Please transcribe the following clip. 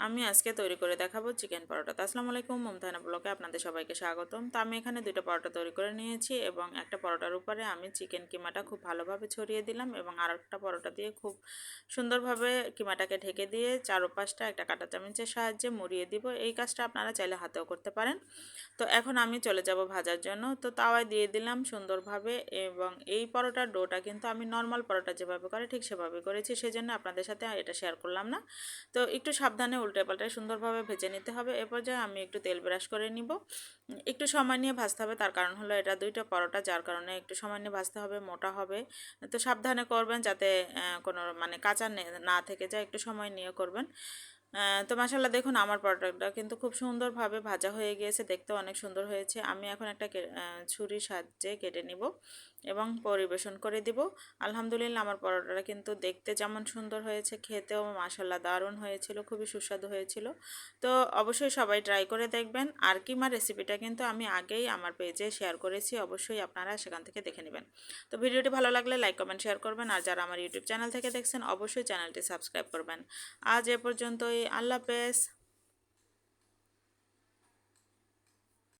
আমি আজকে তৈরি করে দেখাবো চিকেন পরোটা। তো আসসালামু আলাইকুম, মমতানা ব্লগে আপনাদের সবাইকে স্বাগতম। তো আমি এখানে দুটো পরোটা তৈরি করে নিয়েছি এবং একটা পরোটার উপরে আমি চিকেন কিমাটা খুব ভালোভাবে ছড়িয়ে দিলাম এবং আরেকটা পরোটা দিয়ে খুব সুন্দরভাবে কিমাটাকে ঢেকে দিয়ে চারপাশটা একটা কাঁটা চামচের সাহায্যে মুড়িয়ে দিব। এই কাজটা আপনারা চাইলে হাতেও করতে পারেন। তো এখন আমি চলে যাব ভাজার জন্য। তো তাওয়ায় দিয়ে দিলাম সুন্দরভাবে এবং এই পরোটার ডোটা কিন্তু আমি নর্মাল পরোটা যেভাবে করে ঠিক সেভাবে করেছি, সেজন্য আপনাদের সাথে এটা শেয়ার করলাম না। তো একটু সাবধানে উল্টে পাল্টে সুন্দরভাবে ভেজে নিতে হবে। এ পর্যায়ে আমি একটু তেল ব্রাশ করে নিব। একটু সময় নিয়ে ভাজতে হবে, তার কারণ হলো এটা দুইটা পরোটা, যার কারণে একটু সময় নিয়ে ভাজতে হবে, মোটা হবে। তো সাবধানে করবেন যাতে কোনো মানে কাঁচা না থেকে যায়, একটু সময় নিয়ে করবেন। তো মাশাআল্লাহ দেখুন আমার পরোটাটা কিন্তু খুব সুন্দরভাবে ভাজা হয়ে গিয়েছে, দেখতেও অনেক সুন্দর হয়েছে। আমি এখন একটা ছুরির সাহায্যে কেটে নিব এবং পরিবেশন করে দিব। আলহামদুলিল্লাহ আমার পরোটাটা কিন্তু দেখতে যেমন সুন্দর হয়েছে, খেতেও মাশাআল্লাহ দারুণ হয়েছিল, খুবই সুস্বাদু হয়েছিল। তো অবশ্যই সবাই ট্রাই করে দেখবেন। আর কিমা রেসিপিটা কিন্তু আমি আগেই আমার পেজে শেয়ার করেছি, অবশ্যই আপনারা সেখান থেকে দেখে নেবেন। তো ভিডিওটি ভালো লাগলে লাইক কমেন্ট শেয়ার করবেন, আর যারা আমার ইউটিউব চ্যানেল থেকে দেখছেন অবশ্যই চ্যানেলটি সাবস্ক্রাইব করবেন। আজ এ পর্যন্তই, আল্লাহ হাফেজ।